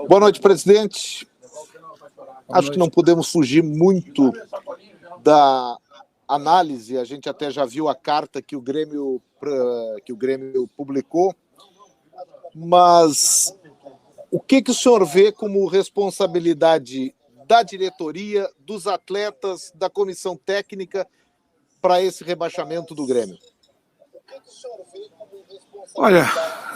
Boa noite, presidente. Acho que não podemos fugir muito da análise. A gente até já viu a carta que o Grêmio publicou, mas o que o senhor vê como responsabilidade da diretoria, dos atletas, da comissão técnica para esse rebaixamento do Grêmio? Olha,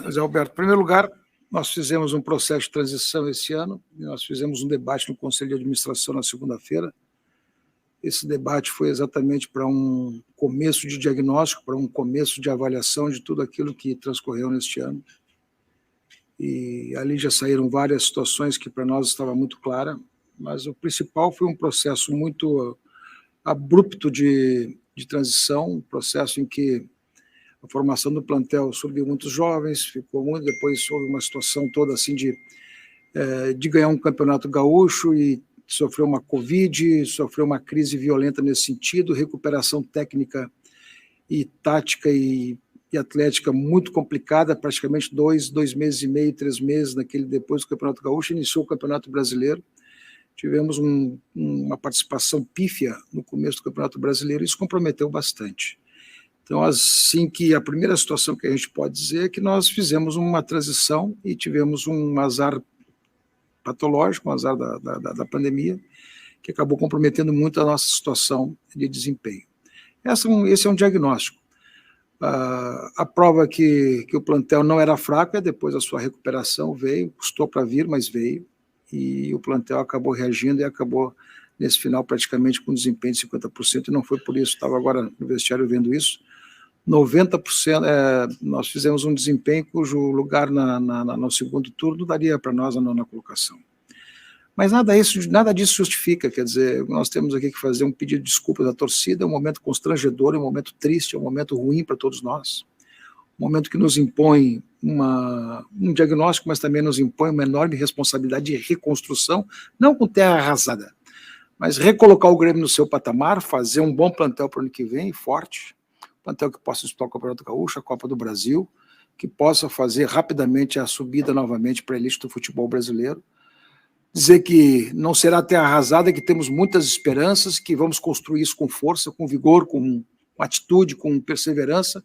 José Alberto, em primeiro lugar, nós fizemos um processo de transição esse ano, nós fizemos um debate no Conselho de Administração na segunda-feira. Esse debate foi exatamente para um começo de diagnóstico, para um começo de avaliação de tudo aquilo que transcorreu neste ano. E ali já saíram várias situações que para nós estava muito clara, mas o principal foi um processo muito abrupto de transição, um processo em que a formação do plantel subiu muitos jovens, ficou muito, depois houve uma situação toda assim de ganhar um campeonato gaúcho e sofreu uma Covid, sofreu uma crise violenta nesse sentido, recuperação técnica e tática e atlética muito complicada, praticamente 2 meses e meio, 3 meses depois do Campeonato Gaúcho, iniciou o Campeonato Brasileiro, tivemos uma participação pífia no começo do Campeonato Brasileiro, e isso comprometeu bastante. Então, assim, que a primeira situação que a gente pode dizer é que nós fizemos uma transição e tivemos um azar patológico, um azar da pandemia, que acabou comprometendo muito a nossa situação de desempenho. Esse é um diagnóstico. A prova que o plantel não era fraco é depois da sua recuperação, veio, custou para vir, mas veio, e o plantel acabou reagindo e acabou, nesse final, praticamente com desempenho de 50%, e não foi por isso, estava agora no vestiário vendo isso, 90%, nós fizemos um desempenho cujo lugar no segundo turno daria para nós a nona colocação. Mas nada disso justifica, quer dizer, nós temos aqui que fazer um pedido de desculpas à torcida, é um momento constrangedor, é um momento triste, é um momento ruim para todos nós, um momento que nos impõe um diagnóstico, mas também nos impõe uma enorme responsabilidade de reconstrução, não com terra arrasada, mas recolocar o Grêmio no seu patamar, fazer um bom plantel para o ano que vem, forte, plantel que possa disputar o Campeonato Gaúcho, a Copa do Brasil, que possa fazer rapidamente a subida novamente para a elite do futebol brasileiro, dizer que não será terra arrasada, que temos muitas esperanças, que vamos construir isso com força, com vigor, com atitude, com perseverança,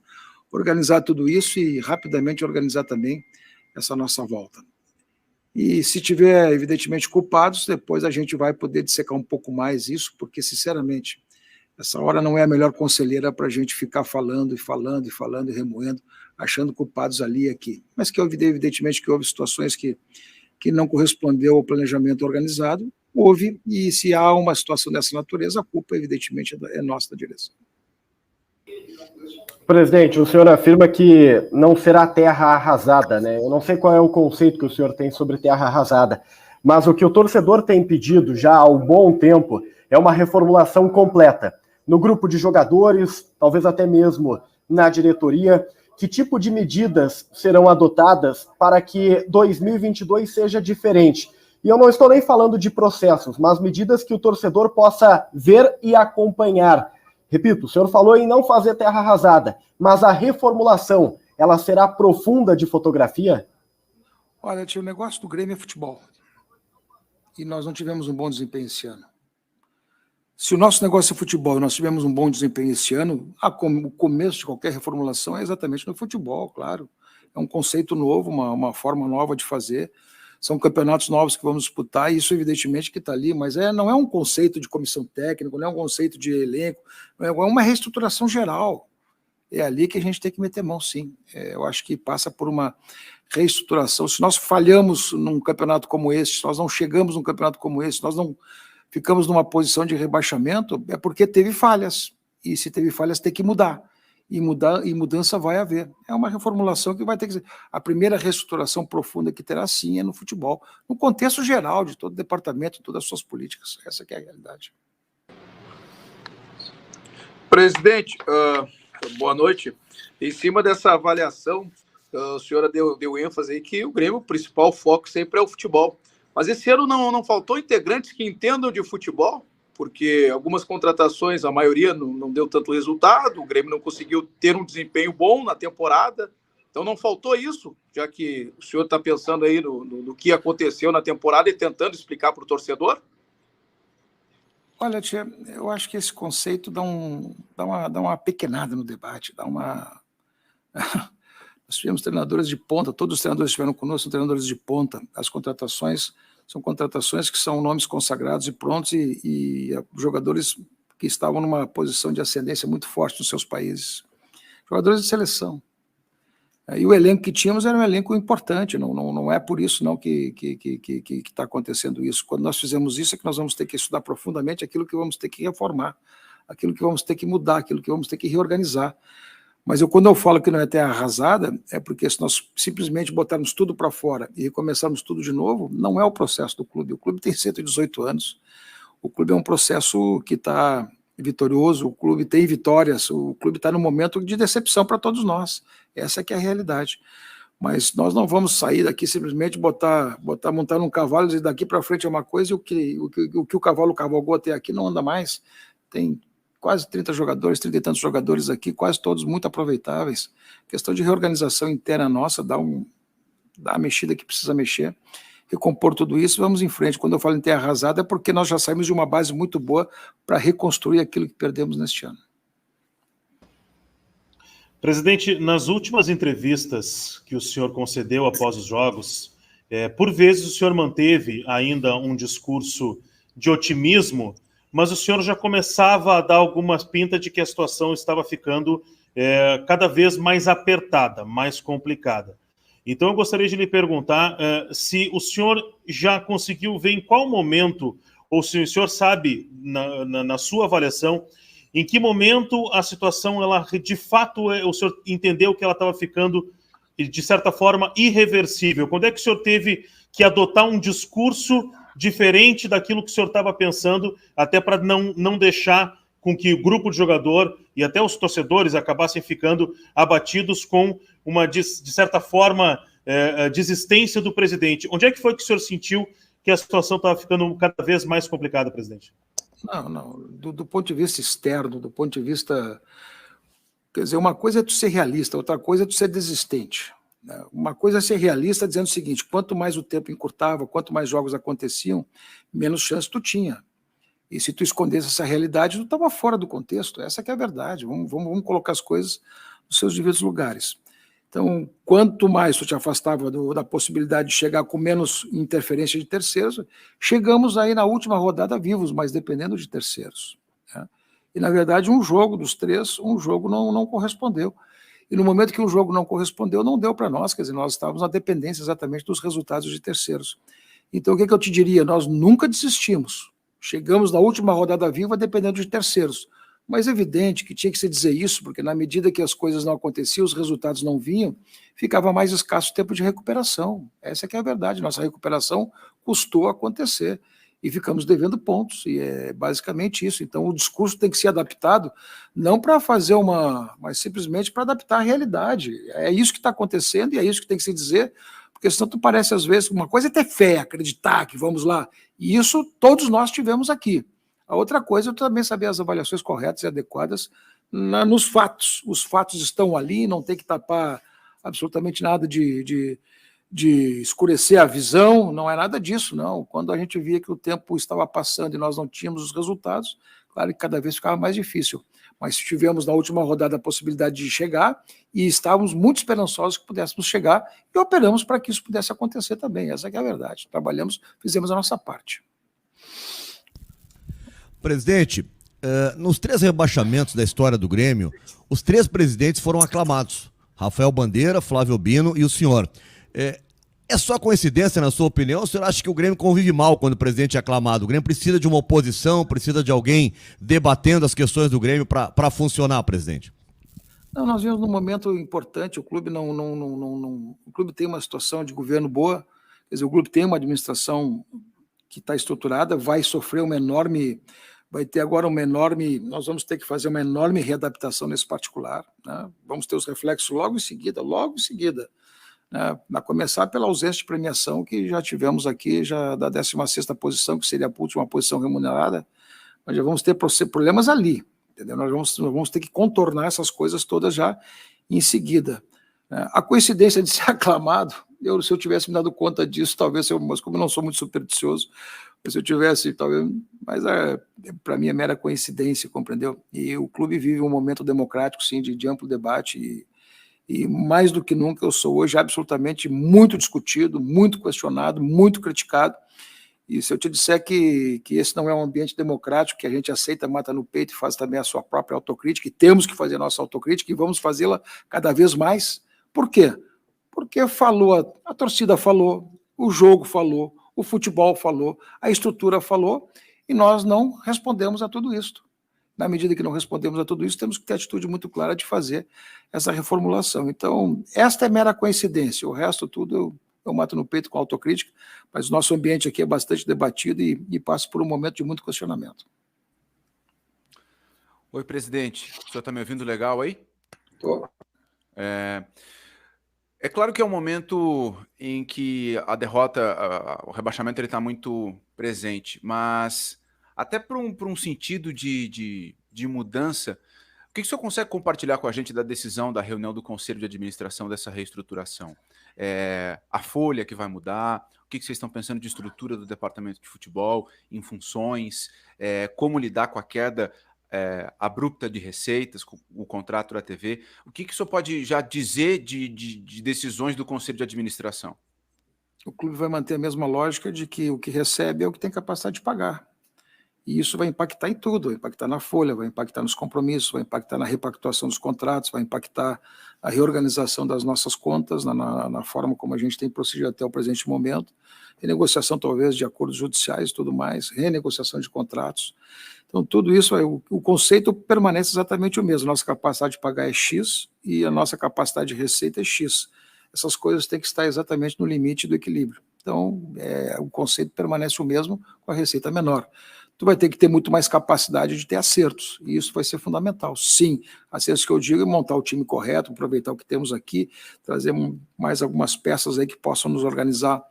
organizar tudo isso e rapidamente organizar também essa nossa volta. E se tiver, evidentemente, culpados, depois a gente vai poder dissecar um pouco mais isso, porque, sinceramente, essa hora não é a melhor conselheira para a gente ficar falando e remoendo, achando culpados ali e aqui. Mas que evidentemente que houve situações que não correspondeu ao planejamento organizado, houve, e se há uma situação dessa natureza, a culpa, evidentemente, é nossa da direção. Presidente, o senhor afirma que não será terra arrasada, né? Eu não sei qual é o conceito que o senhor tem sobre terra arrasada, mas o que o torcedor tem pedido já há um bom tempo é uma reformulação completa. No grupo de jogadores, talvez até mesmo na diretoria, que tipo de medidas serão adotadas para que 2022 seja diferente? E eu não estou nem falando de processos, mas medidas que o torcedor possa ver e acompanhar. Repito, o senhor falou em não fazer terra arrasada, mas a reformulação, ela será profunda de fotografia? Olha, tio, o negócio do Grêmio é futebol. E nós não tivemos um bom desempenho esse ano. Se o nosso negócio é futebol e nós tivemos um bom desempenho esse ano, o começo de qualquer reformulação é exatamente no futebol, claro. É um conceito novo, uma forma nova de fazer. São campeonatos novos que vamos disputar, e isso evidentemente que está ali, mas não é um conceito de comissão técnica, não é um conceito de elenco, é uma reestruturação geral. É ali que a gente tem que meter mão, sim. Eu acho que passa por uma reestruturação. Se nós falhamos num campeonato como esse, se nós não chegamos num campeonato como esse, se nós não ficamos numa posição de rebaixamento, é porque teve falhas, e se teve falhas tem que mudar, e mudança vai haver. É uma reformulação que vai ter que ser. A primeira reestruturação profunda que terá, sim, é no futebol, no contexto geral de todo o departamento, todas as suas políticas. Essa que é a realidade. Presidente, boa noite. Em cima dessa avaliação, a senhora deu ênfase aí que o Grêmio, o principal foco sempre é o futebol. Mas esse ano não faltou integrantes que entendam de futebol, porque algumas contratações, a maioria não deu tanto resultado, o Grêmio não conseguiu ter um desempenho bom na temporada, Então não faltou isso, já que o senhor está pensando aí no que aconteceu na temporada e tentando explicar para o torcedor? Olha, tia, eu acho que esse conceito dá uma pequenada no debate, dá uma... Nós tivemos treinadores de ponta, todos os treinadores que estiveram conosco são treinadores de ponta. As contratações são contratações que são nomes consagrados e prontos e jogadores que estavam numa posição de ascendência muito forte nos seus países. Jogadores de seleção. E o elenco que tínhamos era um elenco importante, não é por isso não que está acontecendo isso. Quando nós fizemos isso é que nós vamos ter que estudar profundamente aquilo que vamos ter que reformar, aquilo que vamos ter que mudar, aquilo que vamos ter que reorganizar. Mas quando eu falo que não é terra arrasada, é porque se nós simplesmente botarmos tudo para fora e recomeçarmos tudo de novo, não é o processo do clube. O clube tem 118 anos, o clube é um processo que está vitorioso, o clube tem vitórias, o clube está num momento de decepção para todos nós. Essa é que é a realidade. Mas nós não vamos sair daqui simplesmente montar um cavalo e dizer daqui para frente é uma coisa e o que o cavalo cavalgou até aqui não anda mais. Tem quase 30 jogadores, 30 e tantos jogadores aqui, quase todos muito aproveitáveis. Questão de reorganização interna nossa, dá a mexida que precisa mexer, recompor tudo isso, vamos em frente. Quando eu falo em terra arrasada é porque nós já saímos de uma base muito boa para reconstruir aquilo que perdemos neste ano. Presidente, nas últimas entrevistas que o senhor concedeu após os jogos, por vezes o senhor manteve ainda um discurso de otimismo, mas o senhor já começava a dar algumas pintas de que a situação estava ficando cada vez mais apertada, mais complicada. Então eu gostaria de lhe perguntar se o senhor já conseguiu ver em qual momento, ou se o senhor sabe, na sua avaliação, em que momento a situação, ela de fato, o senhor entendeu que ela estava ficando, de certa forma, irreversível? Quando é que o senhor teve que adotar um discurso diferente daquilo que o senhor estava pensando, até para não deixar com que o grupo de jogador e até os torcedores acabassem ficando abatidos com uma, de certa forma, desistência do presidente? Onde é que foi que o senhor sentiu que a situação estava ficando cada vez mais complicada, presidente? Não. Do ponto de vista externo, do ponto de vista... Quer dizer, uma coisa é tu ser realista, outra coisa é tu ser desistente. Uma coisa é ser realista dizendo o seguinte: quanto mais o tempo encurtava, quanto mais jogos aconteciam, menos chance tu tinha. E se tu escondesse essa realidade, tu estava fora do contexto. Essa que é a verdade. Vamos colocar as coisas nos seus devidos lugares. Então, quanto mais tu te afastava da possibilidade de chegar com menos interferência de terceiros, chegamos aí na última rodada vivos, mas dependendo de terceiros. Né? E, na verdade, um jogo dos três, um jogo não correspondeu. E no momento que um jogo não correspondeu, não deu para nós, quer dizer, nós estávamos na dependência exatamente dos resultados de terceiros. Então, o que eu te diria? Nós nunca desistimos. Chegamos na última rodada viva dependendo de terceiros. Mas é evidente que tinha que se dizer isso, porque na medida que as coisas não aconteciam, os resultados não vinham, ficava mais escasso o tempo de recuperação. Essa que é a verdade. Nossa recuperação custou acontecer. E ficamos devendo pontos, e é basicamente isso. Então o discurso tem que ser adaptado, não para fazer mas simplesmente para adaptar a realidade. É isso que está acontecendo e é isso que tem que se dizer, porque senão tu parece às vezes, uma coisa é ter fé, acreditar que vamos lá, e isso todos nós tivemos aqui. A outra coisa é também saber as avaliações corretas e adequadas nos fatos. Os fatos estão ali, não tem que tapar absolutamente nada de escurecer a visão, não é nada disso, não. Quando a gente via que o tempo estava passando e nós não tínhamos os resultados, claro que cada vez ficava mais difícil. Mas tivemos na última rodada a possibilidade de chegar e estávamos muito esperançosos que pudéssemos chegar e operamos para que isso pudesse acontecer também. Essa que é a verdade. Trabalhamos, fizemos a nossa parte. Presidente, nos 3 rebaixamentos da história do Grêmio, os 3 presidentes foram aclamados. Rafael Bandeira, Flávio Albino e o senhor. É só coincidência, na sua opinião? O senhor acha que o Grêmio convive mal quando o presidente é aclamado? O Grêmio precisa de uma oposição, precisa de alguém debatendo as questões do Grêmio para funcionar, presidente? Não, nós vimos num momento importante, o clube o clube tem uma situação de governo boa, quer dizer, o clube tem uma administração que está estruturada, vai ter agora nós vamos ter que fazer uma enorme readaptação nesse particular, né? Vamos ter os reflexos logo em seguida, né? A começar pela ausência de premiação que já tivemos aqui, já da 16ª posição, que seria a última posição remunerada, mas já vamos ter problemas ali, entendeu? Nós vamos ter que contornar essas coisas todas já em seguida. A coincidência de ser aclamado, se eu tivesse me dado conta disso, talvez, mas como eu não sou muito supersticioso, se eu tivesse, talvez, mas para mim é mera coincidência, compreendeu? E o clube vive um momento democrático, sim, de amplo debate, e mais do que nunca eu sou hoje absolutamente muito discutido, muito questionado, muito criticado. E se eu te disser que esse não é um ambiente democrático, que a gente aceita, mata no peito e faz também a sua própria autocrítica, e temos que fazer a nossa autocrítica e vamos fazê-la cada vez mais. Por quê? Porque falou, a torcida falou, o jogo falou, o futebol falou, a estrutura falou, e nós não respondemos a tudo isso. Na medida que não respondemos a tudo isso, temos que ter atitude muito clara de fazer essa reformulação. Então, esta é mera coincidência, o resto tudo eu mato no peito com autocrítica, mas o nosso ambiente aqui é bastante debatido e passa por um momento de muito questionamento. Oi, presidente. O senhor está me ouvindo legal aí? Tô. É claro que é um momento em que a derrota, o rebaixamento está muito presente, mas até para um sentido de mudança, o que o senhor consegue compartilhar com a gente da decisão da reunião do Conselho de Administração dessa reestruturação? A folha que vai mudar, o que vocês estão pensando de estrutura do departamento de futebol, em funções, como lidar com a queda abrupta de receitas, com o contrato da TV. O que o senhor pode já dizer de decisões do Conselho de Administração? O clube vai manter a mesma lógica de que o que recebe é o que tem capacidade de pagar. E isso vai impactar em tudo, vai impactar na folha, vai impactar nos compromissos, vai impactar na repactuação dos contratos, vai impactar a reorganização das nossas contas, na forma como a gente tem procedido até o presente momento, renegociação talvez de acordos judiciais e tudo mais, renegociação de contratos. Então, tudo isso, o conceito permanece exatamente o mesmo. Nossa capacidade de pagar é X e a nossa capacidade de receita é X. Essas coisas têm que estar exatamente no limite do equilíbrio. Então, o conceito permanece o mesmo com a receita menor. Tu vai ter que ter muito mais capacidade de ter acertos, e isso vai ser fundamental. Sim, acertos que eu digo é montar o time correto, aproveitar o que temos aqui, trazer mais algumas peças aí que possam nos organizar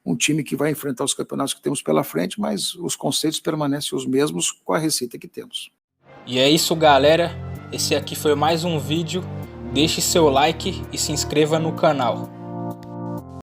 um time que vai enfrentar os campeonatos que temos pela frente, mas os conceitos permanecem os mesmos com a receita que temos. E é isso, galera. Esse aqui foi mais um vídeo. Deixe seu like e se inscreva no canal.